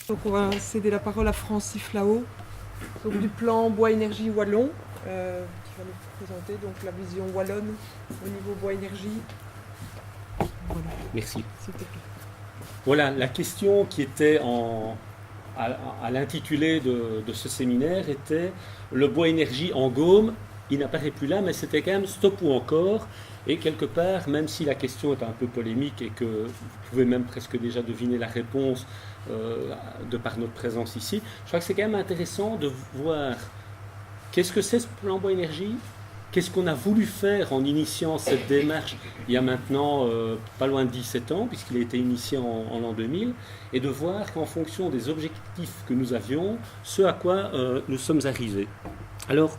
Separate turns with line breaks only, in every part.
Donc on va céder la parole à Francis Flao, donc du plan Bois Énergie Wallon, qui va nous présenter donc la vision wallonne au niveau Bois Énergie. Voilà.
Merci.
S'il te plaît.
Voilà, la question qui était à l'intitulé de ce séminaire était le bois énergie en Gaume. Il n'apparaît plus là, mais c'était quand même stop ou encore. Et quelque part, même si la question est un peu polémique et que vous pouvez même presque déjà deviner la réponse de par notre présence ici, je crois que c'est quand même intéressant de voir qu'est-ce que c'est ce plan bois énergie, qu'est-ce qu'on a voulu faire en initiant cette démarche il y a maintenant pas loin de 17 ans, puisqu'il a été initié en l'an 2000, et de voir qu'en fonction des objectifs que nous avions, ce à quoi nous sommes arrivés. Alors,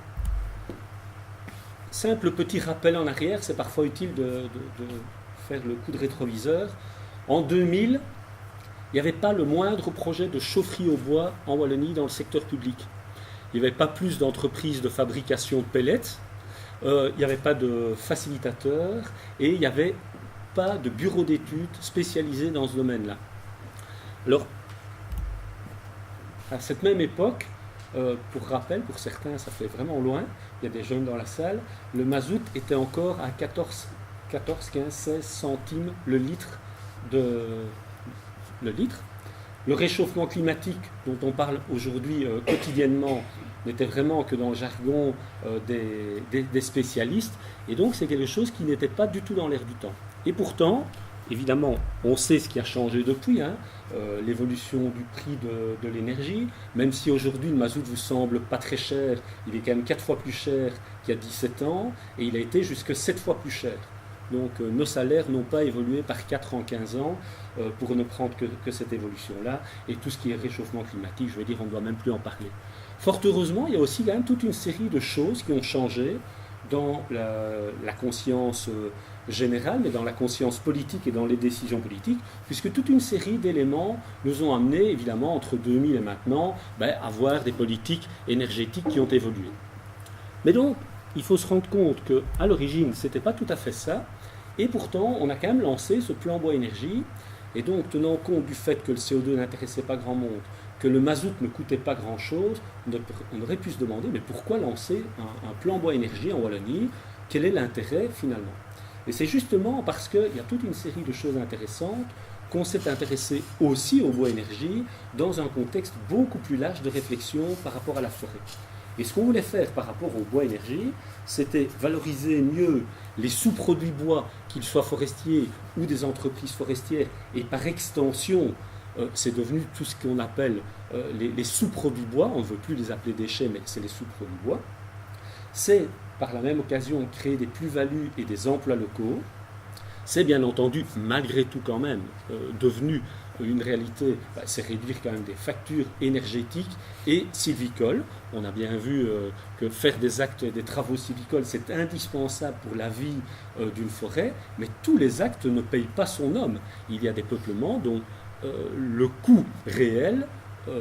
simple petit rappel en arrière, c'est parfois utile de faire le coup de rétroviseur. En 2000, il n'y avait pas le moindre projet de chaufferie au bois en Wallonie dans le secteur public. Il n'y avait pas plus d'entreprises de fabrication de pellets, il n'y avait pas de facilitateurs et il n'y avait pas de bureau d'études spécialisé dans ce domaine-là. Alors, à cette même époque, pour rappel, pour certains, ça fait vraiment loin, il y a des jeunes dans la salle, le mazout était encore à 14, 15, 16 centimes le litre. Le réchauffement climatique dont on parle aujourd'hui quotidiennement n'était vraiment que dans le jargon des spécialistes, et donc c'est quelque chose qui n'était pas du tout dans l'air du temps. Et pourtant, évidemment, on sait ce qui a changé depuis, l'évolution du prix de l'énergie, même si aujourd'hui le mazout vous semble pas très cher, il est quand même 4 fois plus cher qu'il y a 17 ans, et il a été jusque 7 fois plus cher. Donc nos salaires n'ont pas évolué par 4 en 15 ans, pour ne prendre que cette évolution-là, et tout ce qui est réchauffement climatique, je veux dire, on ne doit même plus en parler. Fort heureusement, il y a aussi quand même toute une série de choses qui ont changé dans la conscience générale, mais dans la conscience politique et dans les décisions politiques, puisque toute une série d'éléments nous ont amené, évidemment, entre 2000 et maintenant, à avoir des politiques énergétiques qui ont évolué. Mais donc, il faut se rendre compte qu'à l'origine, ce n'était pas tout à fait ça, et pourtant, on a quand même lancé ce plan bois énergie, et donc, tenant compte du fait que le CO2 n'intéressait pas grand monde, que le mazout ne coûtait pas grand-chose, on aurait pu se demander, mais pourquoi lancer un plan bois énergie en Wallonie? Quel est l'intérêt finalement? Et c'est justement parce qu'il y a toute une série de choses intéressantes qu'on s'est intéressé aussi au bois énergie dans un contexte beaucoup plus large de réflexion par rapport à la forêt. Et ce qu'on voulait faire par rapport au bois énergie, c'était valoriser mieux les sous-produits bois, qu'ils soient forestiers ou des entreprises forestières, et par extension, c'est devenu tout ce qu'on appelle les sous-produits bois, on ne veut plus les appeler déchets, mais c'est les sous-produits bois. C'est par la même occasion créer des plus-values et des emplois locaux. C'est bien entendu, malgré tout quand même, devenu une réalité, c'est réduire quand même des factures énergétiques et sylvicoles. On a bien vu que faire des actes et des travaux sylvicoles, c'est indispensable pour la vie d'une forêt, mais tous les actes ne payent pas son homme. Il y a des peuplements dont le coût réel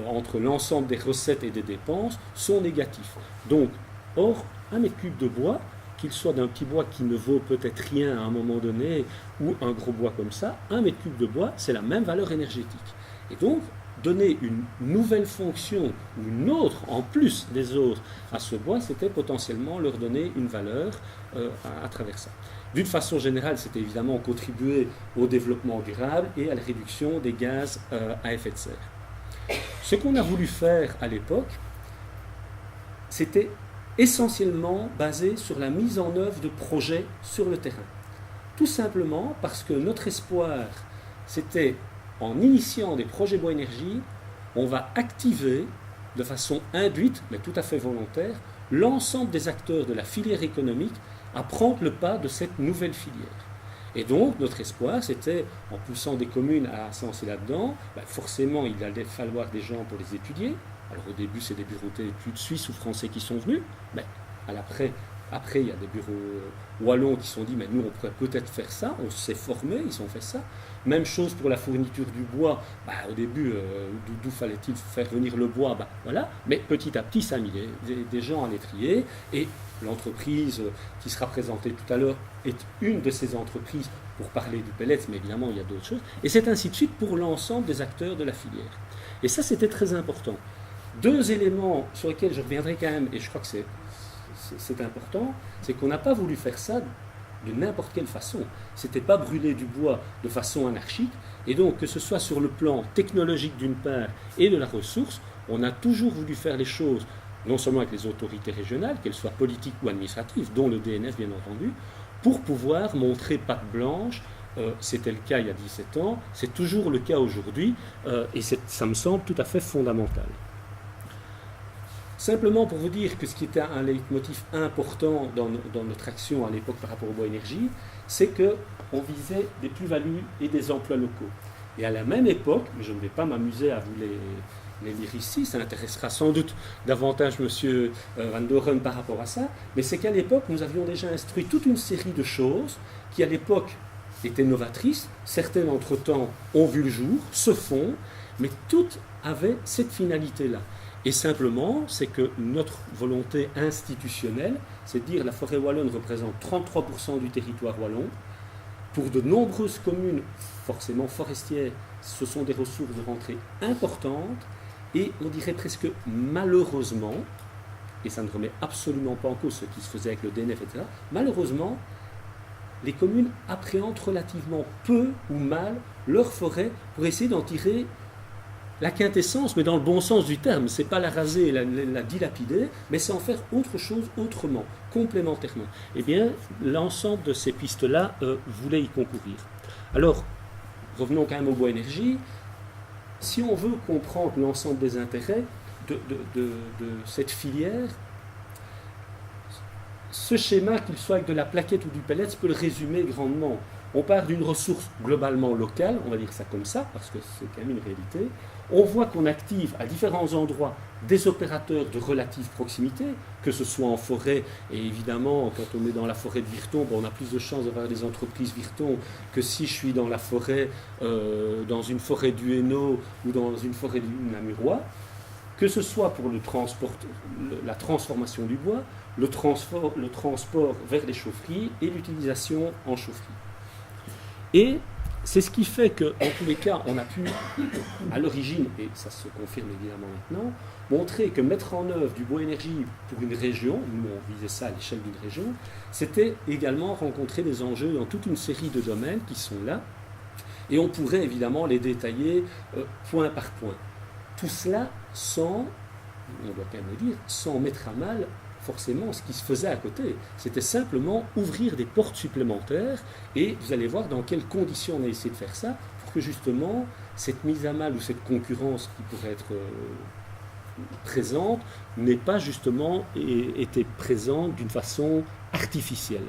entre l'ensemble des recettes et des dépenses sont négatifs. Donc, or, un mètre cube de bois, qu'il soit d'un petit bois qui ne vaut peut-être rien à un moment donné, ou un gros bois comme ça, un mètre cube de bois, c'est la même valeur énergétique. Et donc, donner une nouvelle fonction, ou une autre, en plus des autres, à ce bois, c'était potentiellement leur donner une valeur à travers ça. D'une façon générale, c'était évidemment contribuer au développement durable et à la réduction des gaz à effet de serre. Ce qu'on a voulu faire à l'époque, c'était essentiellement basé sur la mise en œuvre de projets sur le terrain. Tout simplement parce que notre espoir, c'était en initiant des projets bois énergie, on va activer de façon induite, mais tout à fait volontaire, l'ensemble des acteurs de la filière économique à prendre le pas de cette nouvelle filière. Et donc, notre espoir, c'était, en poussant des communes à se lancer là-dedans, forcément, il allait falloir des gens pour les étudier. Alors, au début, c'est des bureaux d'études suisses ou français qui sont venus. Mais après, il y a des bureaux wallons qui se sont dit, mais nous, on pourrait peut-être faire ça. On s'est formé, ils ont fait ça. Même chose pour la fourniture du bois. Au début, d'où fallait-il faire venir le bois? Voilà. Mais petit à petit, ça a mis des gens à les trier. Et l'entreprise qui sera présentée tout à l'heure est une de ces entreprises pour parler du pellet, mais évidemment, il y a d'autres choses. Et c'est ainsi de suite pour l'ensemble des acteurs de la filière. Et ça, c'était très important. Deux éléments sur lesquels je reviendrai quand même, et je crois que c'est important, c'est qu'on n'a pas voulu faire ça de n'importe quelle façon. C'était pas brûler du bois de façon anarchique, et donc que ce soit sur le plan technologique d'une part et de la ressource, on a toujours voulu faire les choses, non seulement avec les autorités régionales, qu'elles soient politiques ou administratives, dont le DNF bien entendu, pour pouvoir montrer patte blanche. C'était le cas il y a 17 ans, c'est toujours le cas aujourd'hui, et ça me semble tout à fait fondamental. Simplement pour vous dire que ce qui était un leitmotiv important dans notre action à l'époque par rapport au bois énergie, c'est qu'on visait des plus-values et des emplois locaux. Et à la même époque, mais je ne vais pas m'amuser à vous les lire ici, ça intéressera sans doute davantage M. Van Doren par rapport à ça, mais c'est qu'à l'époque, nous avions déjà instruit toute une série de choses qui à l'époque étaient novatrices, certaines entre-temps ont vu le jour, se font, mais toutes avaient cette finalité-là. Et simplement, c'est que notre volonté institutionnelle, c'est de dire que la forêt wallonne représente 33% du territoire wallon. Pour de nombreuses communes, forcément forestières, ce sont des ressources de rentrée importantes. Et on dirait presque malheureusement, et ça ne remet absolument pas en cause ce qui se faisait avec le DNF, etc., malheureusement, les communes appréhendent relativement peu ou mal leur forêt pour essayer d'en tirer la quintessence, mais dans le bon sens du terme. Ce n'est pas la raser, la dilapider, mais c'est en faire autre chose autrement, complémentairement. Eh bien, l'ensemble de ces pistes-là voulait y concourir. Alors, revenons quand même au bois énergie. Si on veut comprendre l'ensemble des intérêts de cette filière, ce schéma, qu'il soit avec de la plaquette ou du pellet, peut le résumer grandement. On part d'une ressource globalement locale, on va dire ça comme ça, parce que c'est quand même une réalité. On voit qu'on active à différents endroits des opérateurs de relative proximité, que ce soit en forêt, et évidemment, quand on est dans la forêt de Virton, on a plus de chances d'avoir des entreprises Virton que si je suis dans la forêt, dans une forêt du Hainaut ou dans une forêt du Namurois, que ce soit pour la transformation du bois, le transport vers les chaufferies et l'utilisation en chaufferie. Et c'est ce qui fait qu'en tous les cas, on a pu, à l'origine, et ça se confirme évidemment maintenant, montrer que mettre en œuvre du bois énergie pour une région, nous on visait ça à l'échelle d'une région, c'était également rencontrer des enjeux dans toute une série de domaines qui sont là, et on pourrait évidemment les détailler point par point. Tout cela sans, on doit quand même le dire, sans mettre à mal forcément ce qui se faisait à côté. C'était simplement ouvrir des portes supplémentaires, et vous allez voir dans quelles conditions on a essayé de faire ça, pour que justement cette mise à mal ou cette concurrence qui pourrait être présente n'ait pas justement été présente d'une façon artificielle.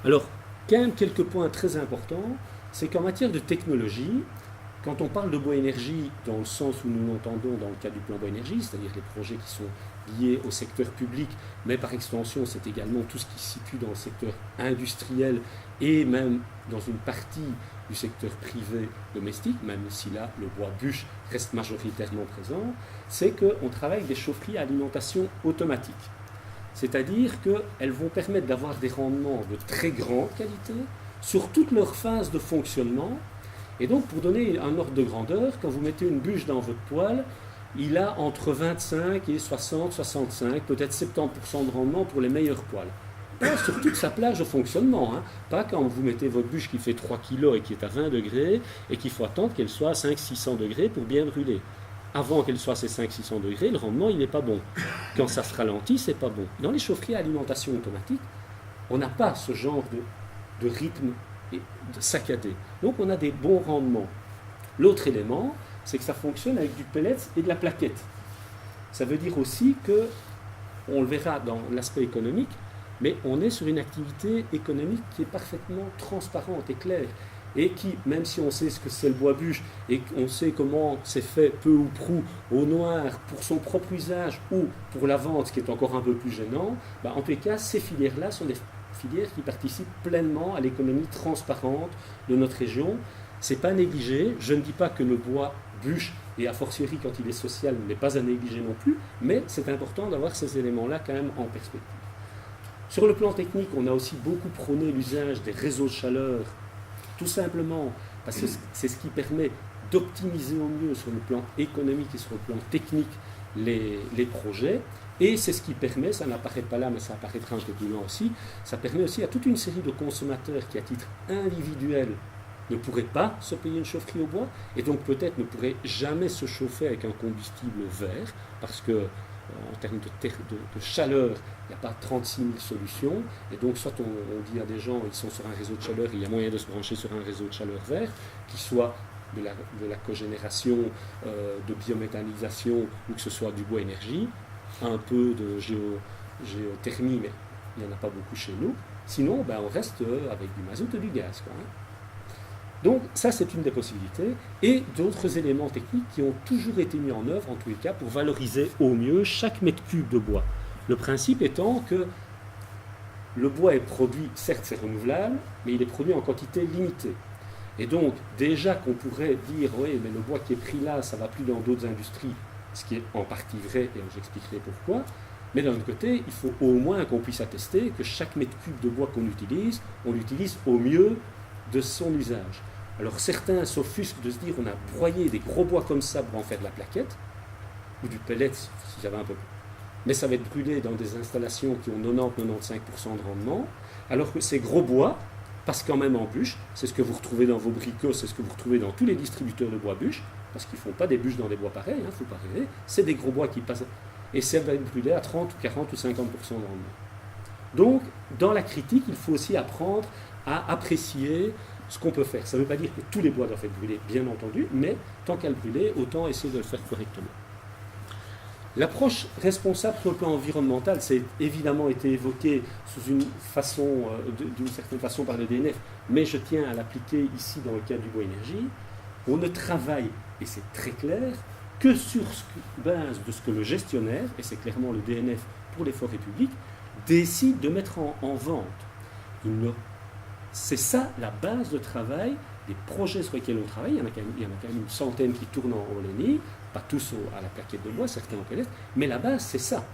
Alors, quand même quelques points très importants, c'est qu'en matière de technologie, quand on parle de bois énergie dans le sens où nous l'entendons dans le cadre du plan bois énergie, c'est-à-dire les projets qui sont liés au secteur public, mais par extension c'est également tout ce qui se situe dans le secteur industriel et même dans une partie du secteur privé domestique, même si là le bois bûche reste majoritairement présent, c'est qu'on travaille avec des chaufferies à alimentation automatique. C'est-à-dire qu'elles vont permettre d'avoir des rendements de très grande qualité sur toute leur phase de fonctionnement. Et donc, pour donner un ordre de grandeur, quand vous mettez une bûche dans votre poêle, il a entre 25 et 60, 65, peut-être 70% de rendement pour les meilleures poêles. Pas sur toute sa plage de fonctionnement, hein. Pas quand vous mettez votre bûche qui fait 3 kg et qui est à 20 degrés et qu'il faut attendre qu'elle soit à 500-600 degrés pour bien brûler. Avant qu'elle soit à ces 500-600 degrés, le rendement il n'est pas bon. Quand ça se ralentit, c'est pas bon. Dans les chaufferies à alimentation automatique, on n'a pas ce genre de rythme et saccadé. Donc on a des bons rendements. L'autre élément, c'est que ça fonctionne avec du pellet et de la plaquette. Ça veut dire aussi que, on le verra dans l'aspect économique, mais on est sur une activité économique qui est parfaitement transparente et claire, et qui, même si on sait ce que c'est le bois bûche, et qu'on sait comment c'est fait peu ou prou au noir pour son propre usage ou pour la vente, ce qui est encore un peu plus gênant, en tous les cas, ces filières-là sont des filières qui participent pleinement à l'économie transparente de notre région. Ce n'est pas négligé. Je ne dis pas que le bois bûche, et a fortiori quand il est social, n'est pas à négliger non plus, mais c'est important d'avoir ces éléments-là quand même en perspective. Sur le plan technique, on a aussi beaucoup prôné l'usage des réseaux de chaleur, tout simplement parce que c'est ce qui permet d'optimiser au mieux sur le plan économique et sur le plan technique les projets. Et c'est ce qui permet, ça n'apparaît pas là, mais ça apparaîtra un peu plus loin aussi, ça permet aussi à toute une série de consommateurs qui, à titre individuel, ne pourraient pas se payer une chaufferie au bois, et donc peut-être ne pourraient jamais se chauffer avec un combustible vert, parce que en termes de chaleur, il n'y a pas 36 000 solutions, et donc soit on dit à des gens, ils sont sur un réseau de chaleur, il y a moyen de se brancher sur un réseau de chaleur vert, qui soit de la cogénération, de biométhanisation, ou que ce soit du bois énergie, un peu de géothermie, mais il n'y en a pas beaucoup chez nous. Sinon, on reste avec du mazout et du gaz, quoi, hein. Donc ça, c'est une des possibilités, et d'autres éléments techniques qui ont toujours été mis en œuvre, en tous les cas, pour valoriser au mieux chaque mètre cube de bois. Le principe étant que le bois est produit, certes c'est renouvelable, mais il est produit en quantité limitée. Et donc, déjà qu'on pourrait dire, oui, mais le bois qui est pris là, ça ne va plus dans d'autres industries, ce qui est en partie vrai, et j'expliquerai pourquoi. Mais d'un autre côté, il faut au moins qu'on puisse attester que chaque mètre cube de bois qu'on utilise, on l'utilise au mieux de son usage. Alors certains s'offusquent de se dire on a broyé des gros bois comme ça pour en faire de la plaquette, ou du pellet, si j'avais un peu. Mais ça va être brûlé dans des installations qui ont 90-95% de rendement, alors que ces gros bois passent quand même en bûche. C'est ce que vous retrouvez dans vos bricots, c'est ce que vous retrouvez dans tous les distributeurs de bois bûches, parce qu'ils ne font pas des bûches dans des bois pareils, il ne faut pas rêver. C'est des gros bois qui passent, et ça va être brûlé à 30, 40 ou 50% de rendement. Donc, dans la critique, il faut aussi apprendre à apprécier ce qu'on peut faire. Ça ne veut pas dire que tous les bois doivent être brûlés, bien entendu, mais tant qu'à le brûler, autant essayer de le faire correctement. L'approche responsable sur le plan environnemental, c'est évidemment été évoqué sous une façon, d'une certaine façon par le DNF, mais je tiens à l'appliquer ici dans le cadre du bois énergie. On ne travaille, et c'est très clair, que sur base de ce que le gestionnaire, et c'est clairement le DNF pour les forêts publiques, décide de mettre en vente. C'est ça la base de travail des projets sur lesquels on travaille. Il y en a quand même une centaine qui tournent en Wallonie, pas tous à la plaquette de bois, certains en pellet, mais la base c'est ça.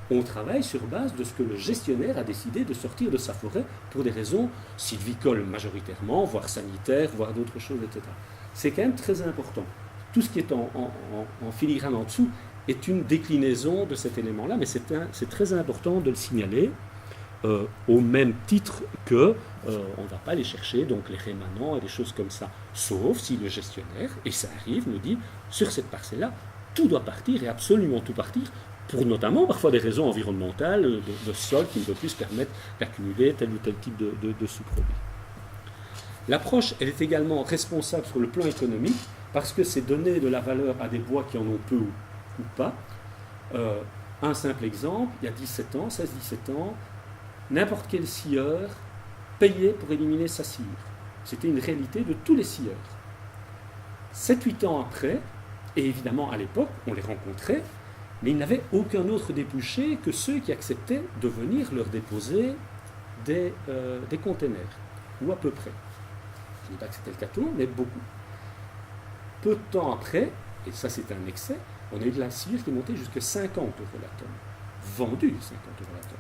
On travaille sur base de ce que le gestionnaire a décidé de sortir de sa forêt pour des raisons sylvicoles majoritairement, voire sanitaires, voire d'autres choses, etc. C'est quand même très important. Tout ce qui est en filigrane en dessous est une déclinaison de cet élément-là, mais c'est très important de le signaler. Au même titre que on ne va pas aller chercher donc les rémanents et des choses comme ça, sauf si le gestionnaire, et ça arrive, nous dit sur cette parcelle-là, tout doit partir et absolument tout partir, pour notamment parfois des raisons environnementales, de sol qui ne peut plus se permettre d'accumuler tel ou tel type de sous-produit. L'approche, elle est également responsable sur le plan économique, parce que c'est donner de la valeur à des bois qui en ont peu ou pas. Un simple exemple, il y a 17 ans, 16-17 ans, n'importe quel scieur payait pour éliminer sa sciure. C'était une réalité de tous les scieurs. 7-8 ans après, et évidemment à l'époque, on les rencontrait, mais ils n'avaient aucun autre débouché que ceux qui acceptaient de venir leur déposer des containers, ou à peu près. Je ne dis pas que c'était le cas de tout le monde, mais beaucoup. Peu de temps après, et ça c'est un excès, on a eu de la sciure qui est montée jusqu'à 50 € la tonne. Vendue 50 € la tonne.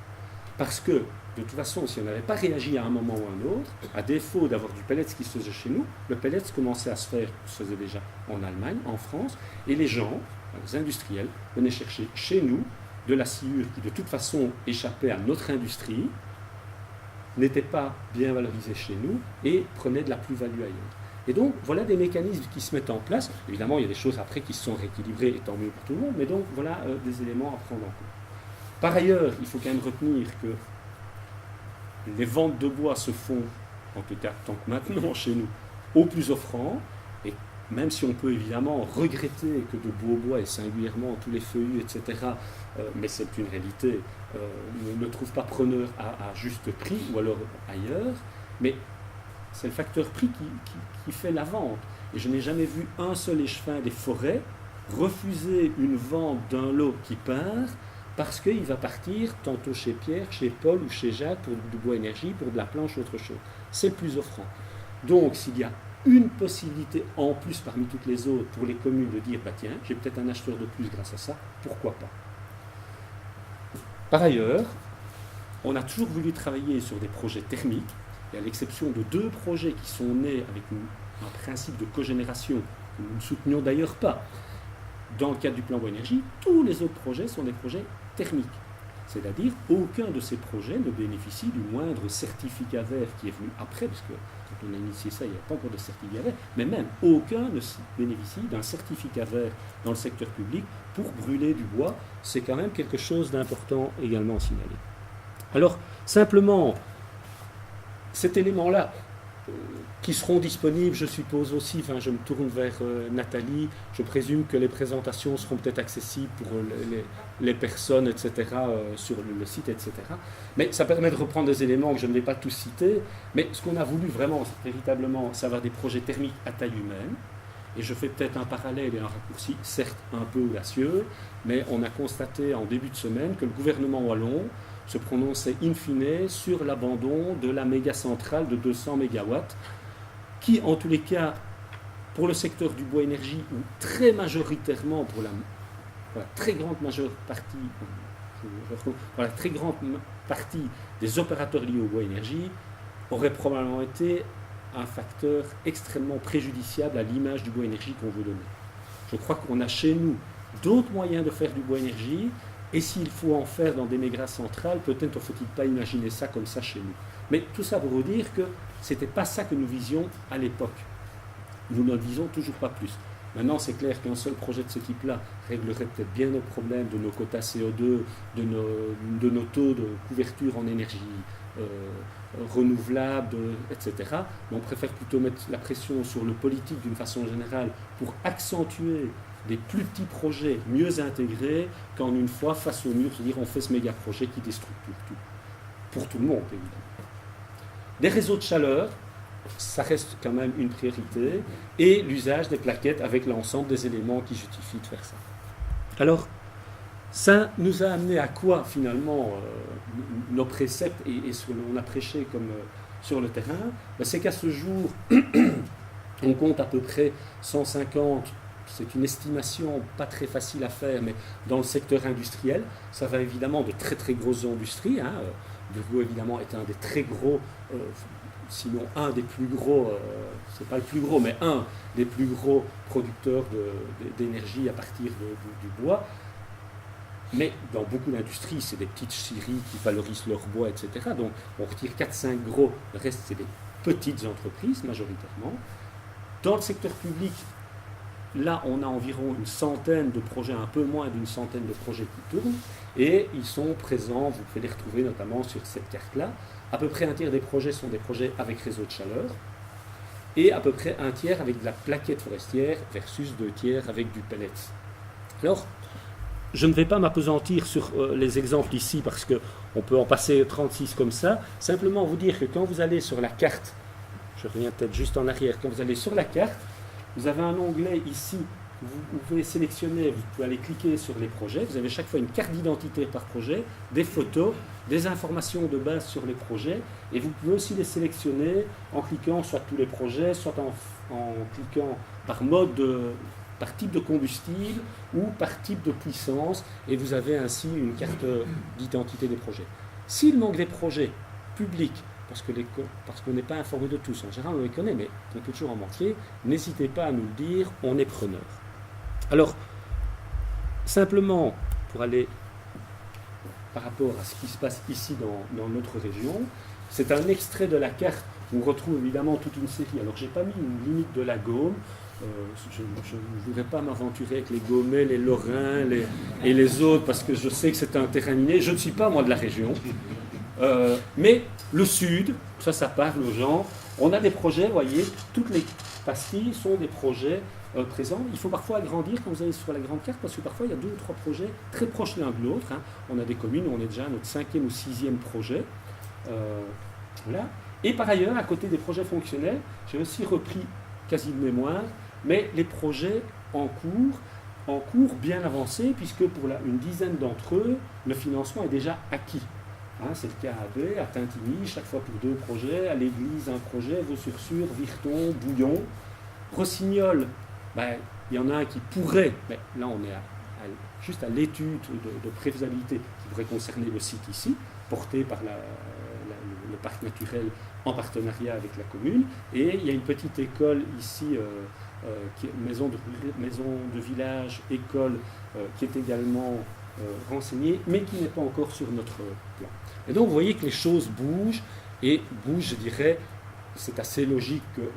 Parce que, de toute façon, si on n'avait pas réagi à un moment ou à un autre, à défaut d'avoir du pellets qui se faisait chez nous, le pellet commençait à se faire, se faisait déjà en Allemagne, en France, et les gens, les industriels, venaient chercher chez nous de la sciure qui, de toute façon, échappait à notre industrie, n'était pas bien valorisée chez nous, et prenait de la plus-value ailleurs. Et donc, voilà des mécanismes qui se mettent en place. Évidemment, il y a des choses après qui se sont rééquilibrées, et tant mieux pour tout le monde, mais donc, voilà des éléments à prendre en compte. Par ailleurs, il faut quand même retenir que les ventes de bois se font, en tout cas tant que maintenant chez nous, au plus offrant, et même si on peut évidemment regretter que de beaux bois, et singulièrement tous les feuillus, etc., mais c'est une réalité, ne trouvent pas preneur à juste prix, ou alors ailleurs, mais c'est le facteur prix qui fait la vente. Et je n'ai jamais vu un seul échevin des forêts refuser une vente d'un lot qui part, parce qu'il va partir tantôt chez Pierre, chez Paul ou chez Jacques pour du bois énergie, pour de la planche ou autre chose. C'est le plus offrant. Donc, s'il y a une possibilité en plus parmi toutes les autres pour les communes de dire, bah tiens, j'ai peut-être un acheteur de plus grâce à ça, pourquoi pas. Par ailleurs, on a toujours voulu travailler sur des projets thermiques, et à l'exception de 2 projets qui sont nés avec un principe de cogénération que nous ne soutenions d'ailleurs pas. Dans le cadre du plan bois-énergie, tous les autres projets sont des projets thermiques. C'est-à-dire, aucun de ces projets ne bénéficie du moindre certificat vert qui est venu après, parce que quand on a initié ça, il n'y a pas encore de certificat vert, mais même aucun ne bénéficie d'un certificat vert dans le secteur public pour brûler du bois. C'est quand même quelque chose d'important également à signaler. Alors, simplement, cet élément-là, qui seront disponibles, je suppose aussi, enfin, je me tourne vers Nathalie, je présume que les présentations seront peut-être accessibles pour les personnes, etc., sur le site, etc. Mais ça permet de reprendre des éléments que je ne vais pas tous citer, mais ce qu'on a voulu vraiment, véritablement, c'est avoir des projets thermiques à taille humaine, et je fais peut-être un parallèle et un raccourci, certes un peu audacieux, mais on a constaté en début de semaine que le gouvernement wallon se prononçait in fine sur l'abandon de la méga centrale de 200 MW, qui en tous les cas, pour le secteur du bois énergie, ou très majoritairement pour la très grande partie des opérateurs liés au bois énergie, aurait probablement été un facteur extrêmement préjudiciable à l'image du bois énergie qu'on veut donner. Je crois qu'on a chez nous d'autres moyens de faire du bois énergie. Et s'il faut en faire dans des méga centrales, peut-être ne faut-il pas imaginer ça comme ça chez nous. Mais tout ça pour vous dire que ce n'était pas ça que nous visions à l'époque. Nous ne visons toujours pas plus. Maintenant, c'est clair qu'un seul projet de ce type-là réglerait peut-être bien nos problèmes de nos quotas CO2, de nos taux de couverture en énergie renouvelable, etc. Mais on préfère plutôt mettre la pression sur le politique d'une façon générale pour accentuer des plus petits projets mieux intégrés qu'en une fois face au mur, c'est-à-dire on fait ce méga projet qui déstructure tout. Pour tout le monde, évidemment. Des réseaux de chaleur, ça reste quand même une priorité, et l'usage des plaquettes avec l'ensemble des éléments qui justifient de faire ça. Alors, ça nous a amené à quoi finalement nos préceptes et ce que l'on a prêché comme sur le terrain? C'est qu'à ce jour, on compte à peu près 150. C'est une estimation pas très facile à faire, mais dans le secteur industriel, ça va évidemment de très très grosses industries. Burgo évidemment est un des très gros, sinon un des plus gros, c'est pas le plus gros, mais un des plus gros producteurs d'énergie à partir du bois. Mais dans beaucoup d'industries, c'est des petites scieries qui valorisent leur bois, etc. Donc on retire 4-5 gros, le reste c'est des petites entreprises majoritairement. Dans le secteur public, là, on a environ une centaine de projets, un peu moins d'une centaine de projets qui tournent, et ils sont présents, vous pouvez les retrouver notamment sur cette carte-là. À peu près un tiers des projets sont des projets avec réseau de chaleur, et à peu près un tiers avec de la plaquette forestière versus 2 tiers avec du pellet. Alors, je ne vais pas m'appesantir sur les exemples ici, parce qu'on peut en passer 36 comme ça, simplement vous dire que quand vous allez sur la carte, je reviens peut-être juste en arrière, quand vous allez sur la carte, vous avez un onglet ici, vous pouvez sélectionner, vous pouvez aller cliquer sur les projets, vous avez chaque fois une carte d'identité par projet, des photos, des informations de base sur les projets, et vous pouvez aussi les sélectionner en cliquant soit tous les projets, soit en cliquant par par type de combustible ou par type de puissance, et vous avez ainsi une carte d'identité des projets. S'il manque des projets publics, parce qu'on n'est pas informé de tous, en général on les connaît, mais on peut toujours en manquer, n'hésitez pas à nous le dire, on est preneur. Alors, simplement, pour aller par rapport à ce qui se passe ici dans notre région, c'est un extrait de la carte où on retrouve évidemment toute une série. Alors, je n'ai pas mis une limite de la Gaume, je ne voudrais pas m'aventurer avec les Gaumais, les Lorrains et les autres, parce que je sais que c'est un terrain miné, je ne suis pas moi de la région. Mais le sud, ça parle aux gens. On a des projets, vous voyez, toutes les pastilles sont des projets présents. Il faut parfois agrandir quand vous allez sur la grande carte, parce que parfois il y a 2 ou 3 projets très proches l'un de l'autre. On a des communes où on est déjà à notre 5e ou 6e projet. Voilà. Et par ailleurs, à côté des projets fonctionnels, j'ai aussi repris quasi de mémoire, mais les projets en cours bien avancés, puisque pour une dizaine d'entre eux, le financement est déjà acquis. C'est le cas à Bay, à Tintigny, chaque fois pour 2 projets, à l'Église un projet, Vaux-sur-Sur, Virton, Bouillon. Rossignol, il y en a un qui pourrait, mais là on est juste à l'étude de préfaisabilité qui pourrait concerner le site ici, porté par le parc naturel en partenariat avec la commune. Et il y a une petite école ici, qui est maison de village, école, qui est également renseignée, mais qui n'est pas encore sur notre plan. Et donc vous voyez que les choses bougent, et bougent, je dirais, c'est assez logique que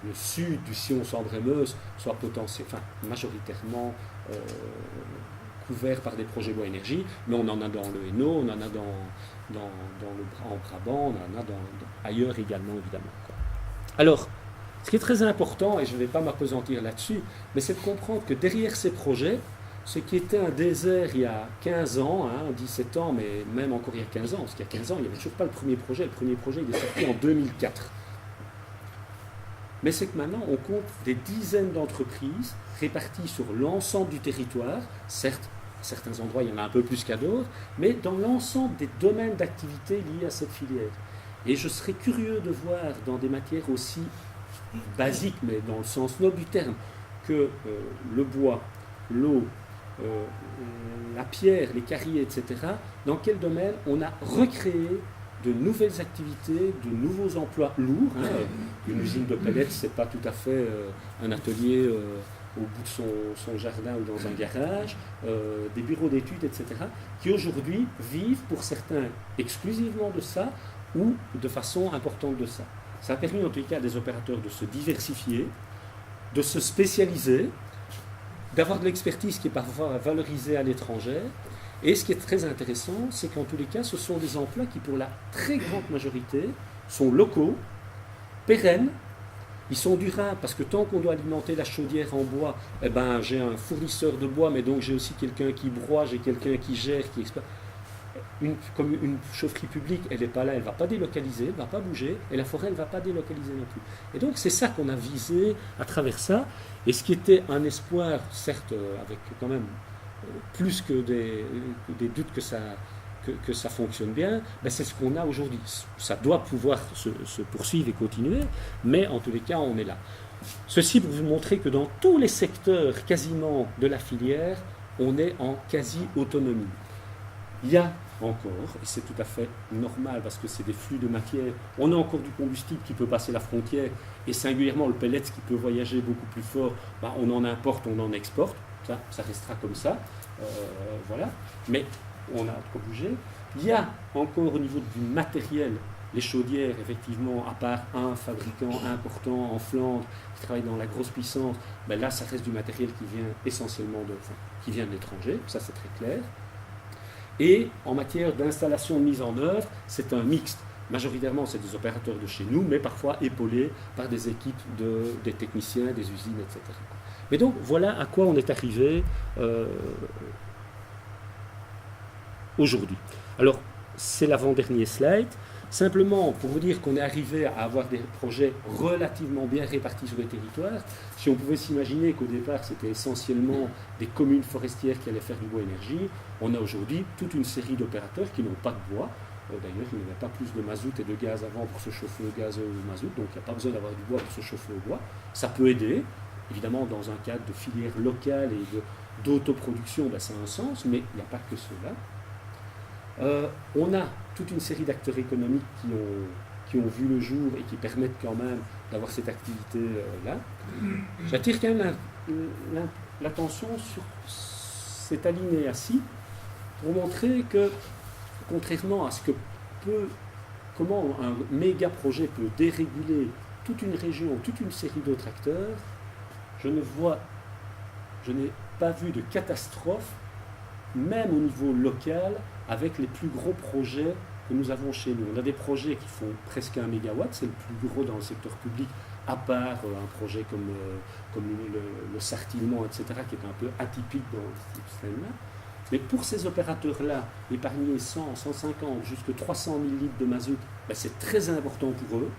le sud du Sion-Sambre-et-Meuse soit majoritairement couvert par des projets bois énergie, mais on en a dans le Hainaut, on en a en Brabant, on en a ailleurs également, évidemment. Alors, ce qui est très important, et je ne vais pas m'appesantir là-dessus, mais c'est de comprendre que derrière ces projets, ce qui était un désert il y a 15 ans, 17 ans, mais même encore il y a 15 ans, parce qu'il y a 15 ans, il n'y avait toujours pas le premier projet. Le premier projet, il est sorti en 2004. Mais c'est que maintenant, on compte des dizaines d'entreprises réparties sur l'ensemble du territoire. Certes, à certains endroits, il y en a un peu plus qu'à d'autres, mais dans l'ensemble des domaines d'activité liés à cette filière. Et je serais curieux de voir dans des matières aussi basiques, mais dans le sens noble du terme, que le bois, l'eau, la pierre, les carriers, etc., dans quel domaine on a recréé de nouvelles activités, de nouveaux emplois lourds. Une usine de pellets, ce n'est pas tout à fait un atelier au bout de son jardin ou dans un garage, des bureaux d'études, etc., qui aujourd'hui vivent pour certains exclusivement de ça ou de façon importante de ça. Ça a permis en tout cas à des opérateurs de se diversifier, de se spécialiser, d'avoir de l'expertise qui est parfois valorisée à l'étranger. Et ce qui est très intéressant, c'est qu'en tous les cas, ce sont des emplois qui, pour la très grande majorité, sont locaux, pérennes, ils sont durables, parce que tant qu'on doit alimenter la chaudière en bois, j'ai un fournisseur de bois, mais donc j'ai aussi quelqu'un qui broie, j'ai quelqu'un qui gère, qui exploite. Comme une chaufferie publique, elle n'est pas là, elle ne va pas délocaliser, elle ne va pas bouger, et la forêt, elle ne va pas délocaliser non plus. Et donc c'est ça qu'on a visé à travers ça, et ce qui était un espoir, certes avec quand même plus que des doutes que ça fonctionne bien, c'est ce qu'on a aujourd'hui. Ça doit pouvoir se poursuivre et continuer, mais en tous les cas, on est là. Ceci pour vous montrer que dans tous les secteurs quasiment de la filière, on est en quasi-autonomie. Il y a encore, et c'est tout à fait normal parce que c'est des flux de matière, on a encore du combustible qui peut passer la frontière, et singulièrement le pellet qui peut voyager beaucoup plus fort, on en importe, on en exporte, ça restera comme ça, voilà, mais on a trop bougé. Il y a encore au niveau du matériel, les chaudières, effectivement, à part un fabricant important en Flandre qui travaille dans la grosse puissance, là ça reste du matériel qui vient essentiellement qui vient de l'étranger, ça c'est très clair. Et en matière d'installation de mise en œuvre, c'est un mixte. Majoritairement, c'est des opérateurs de chez nous, mais parfois épaulés par des équipes des techniciens, des usines, etc. Mais donc, voilà à quoi on est arrivé aujourd'hui. Alors, c'est l'avant-dernier slide. Simplement, pour vous dire qu'on est arrivé à avoir des projets relativement bien répartis sur le territoire, si on pouvait s'imaginer qu'au départ, c'était essentiellement des communes forestières qui allaient faire du bois énergie, on a aujourd'hui toute une série d'opérateurs qui n'ont pas de bois. D'ailleurs, il n'y avait pas plus de mazout et de gaz avant pour se chauffer au gaz ou au mazout, donc il n'y a pas besoin d'avoir du bois pour se chauffer au bois. Ça peut aider, évidemment, dans un cadre de filière locale et d'autoproduction, ça a un sens, mais il n'y a pas que cela. On a toute une série d'acteurs économiques qui ont vu le jour et qui permettent quand même d'avoir cette activité-là. J'attire quand même l'attention sur cet alinéa-ci pour montrer que, contrairement à ce que comment un méga projet peut déréguler toute une région, toute une série d'autres acteurs, je n'ai pas vu de catastrophe, même au niveau local, avec les plus gros projets que nous avons chez nous. On a des projets qui font presque 1 mégawatt, c'est le plus gros dans le secteur public, à part un projet comme le Sartillement, etc., qui est un peu atypique dans ce système-là. Mais pour ces opérateurs-là, épargner 100, 150, jusqu'à 300 000 litres de mazout, c'est très important pour eux.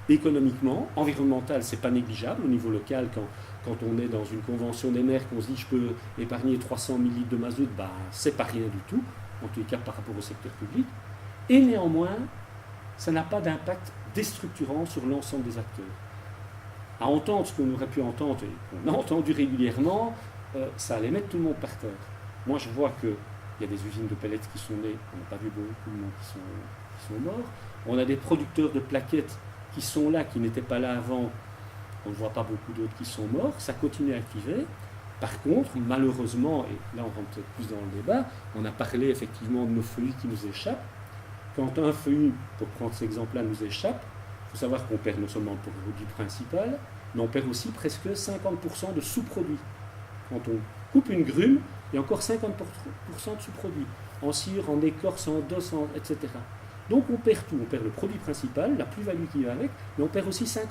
Économiquement, environnemental, c'est pas négligeable. Au niveau local, quand on est dans une convention des maires, qu'on se dit je peux épargner 300 000 litres de mazout, c'est pas rien du tout, en tous les cas par rapport au secteur public. Et néanmoins, ça n'a pas d'impact déstructurant sur l'ensemble des acteurs. À entendre ce qu'on aurait pu entendre, et qu'on a entendu régulièrement, ça allait mettre tout le monde par terre. Moi, je vois que Il y a des usines de pellets qui sont nées, on n'a pas vu beaucoup de monde qui sont morts. On a des producteurs de plaquettes qui sont là, qui n'étaient pas là avant. On ne voit pas beaucoup d'autres qui sont morts. Ça continue à activer. Par contre, malheureusement, et là on rentre peut-être plus dans le débat, on a parlé effectivement de nos feuillus qui nous échappent. Quand un feuillu, pour prendre cet exemple-là, nous échappe, il faut savoir qu'on perd non seulement le produit principal, mais on perd aussi presque 50% de sous-produits. Quand on coupe une grume, il y a encore 50% de sous-produits. En cire, en écorce, en dos, etc. Donc on perd tout. On perd le produit principal, la plus-value qui va avec, mais on perd aussi 50%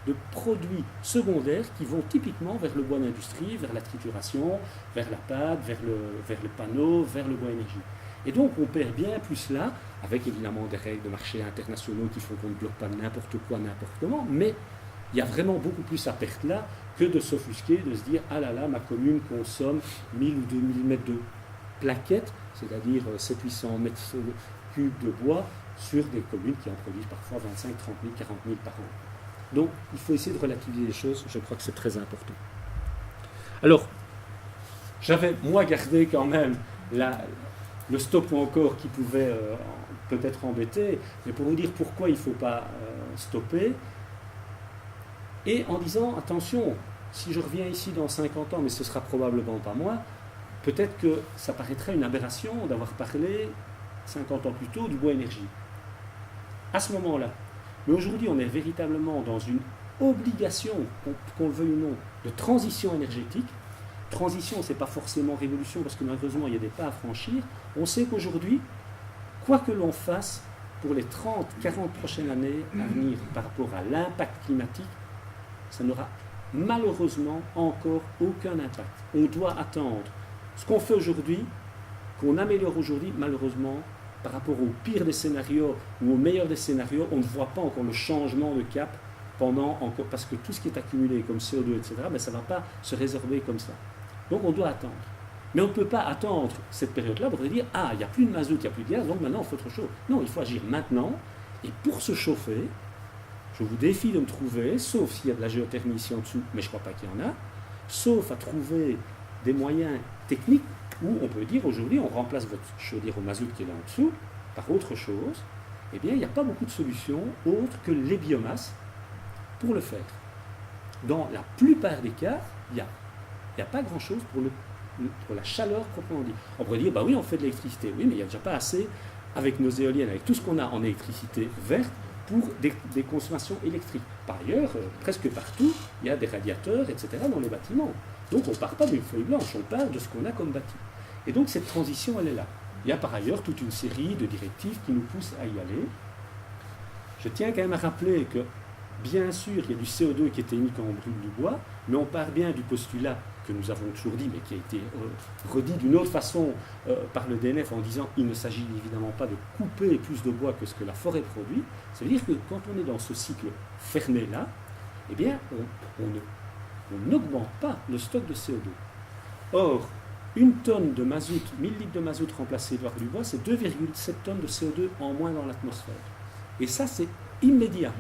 de produits secondaires qui vont typiquement vers le bois d'industrie, vers la trituration, vers la pâte, vers le panneau, vers le bois énergie. Et donc on perd bien plus là, avec évidemment des règles de marché internationaux qui font qu'on ne bloque pas n'importe quoi, n'importe comment, mais il y a vraiment beaucoup plus à perte là que de s'offusquer, de se dire « Ah là là, ma commune consomme 1000 ou 2000 mètres de plaquettes, c'est-à-dire 700-800 mètres cubes de bois sur des communes qui en produisent parfois 25, 30 000, 40 000 par an. » Donc il faut essayer de relativiser les choses, je crois que c'est très important. Alors, j'avais moi gardé quand même le stop ou encore qui pouvait peut-être embêter, mais pour vous dire pourquoi il ne faut pas stopper, et en disant, attention, si je reviens ici dans 50 ans, mais ce sera probablement pas moi, peut-être que ça paraîtrait une aberration d'avoir parlé 50 ans plus tôt du bois énergie. À ce moment-là. Mais aujourd'hui, on est véritablement dans une obligation, qu'on le veuille ou non, de transition énergétique. Transition, ce n'est pas forcément révolution, parce que malheureusement, il y a des pas à franchir. On sait qu'aujourd'hui, quoi que l'on fasse pour les 30, 40 prochaines années à venir par rapport à l'impact climatique, ça n'aura malheureusement encore aucun impact. On doit attendre ce qu'on fait aujourd'hui, qu'on améliore aujourd'hui, malheureusement, par rapport au pire des scénarios ou au meilleur des scénarios, on ne voit pas encore le changement de cap parce que tout ce qui est accumulé comme CO2, etc., ben, ça ne va pas se résorber comme ça. Donc on doit attendre. Mais on ne peut pas attendre cette période-là pour dire « Ah, il n'y a plus de mazout, il n'y a plus de gaz, donc maintenant on fait autre chose. » Non, il faut agir maintenant. Et pour se chauffer, je vous défie de me trouver, sauf s'il y a de la géothermie ici en dessous, mais je ne crois pas qu'il y en a, sauf à trouver des moyens techniques où on peut dire aujourd'hui on remplace votre chaudière au mazout qui est là en dessous par autre chose. Eh bien, il n'y a pas beaucoup de solutions autres que les biomasses pour le faire. Dans la plupart des cas, il n'y a pas grand-chose pour la chaleur proprement dit. On pourrait dire, bah oui, on fait de l'électricité. Oui, mais il n'y a déjà pas assez, avec nos éoliennes, avec tout ce qu'on a en électricité verte, pour des consommations électriques. Par ailleurs, presque partout, il y a des radiateurs, etc. dans les bâtiments. Donc on ne part pas d'une feuille blanche, on part de ce qu'on a comme bâti. Et donc cette transition, elle est là. Il y a par ailleurs toute une série de directives qui nous poussent à y aller. Je tiens quand même à rappeler que, bien sûr, il y a du CO2 qui est émis quand on brûle du bois, mais on part bien du postulat que nous avons toujours dit, mais qui a été redit d'une autre façon par le DNF en disant qu'il ne s'agit évidemment pas de couper plus de bois que ce que la forêt produit. Ça veut dire que quand on est dans ce cycle fermé-là, eh bien, on n'augmente pas le stock de CO2. Or, une tonne de mazout, 1000 litres de mazout remplacé par du bois, c'est 2,7 tonnes de CO2 en moins dans l'atmosphère. Et ça, c'est immédiat.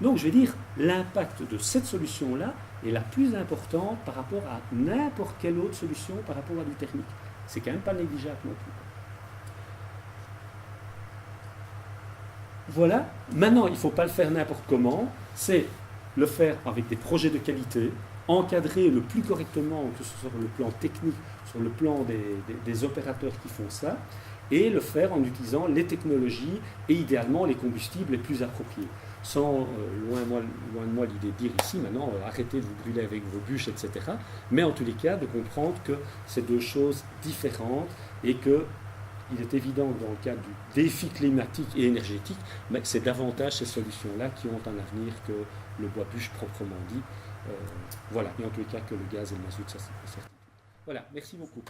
Donc, je vais dire, l'impact de cette solution-là est la plus importante par rapport à n'importe quelle autre solution par rapport à du thermique. C'est quand même pas négligeable non plus. Voilà. Maintenant, il ne faut pas le faire n'importe comment. C'est le faire avec des projets de qualité, encadrer le plus correctement, que ce soit sur le plan technique, sur le plan des opérateurs qui font ça, et le faire en utilisant les technologies et idéalement les combustibles les plus appropriés. Sans, loin de moi l'idée de dire ici, maintenant, arrêtez de vous brûler avec vos bûches, etc. Mais en tous les cas, de comprendre que c'est deux choses différentes et qu'il est évident que dans le cadre du défi climatique et énergétique, mais c'est davantage ces solutions-là qui ont un avenir que le bois bûche proprement dit. Voilà, et en tous les cas que le gaz et le mazout, ça c'est certain. Voilà, merci beaucoup.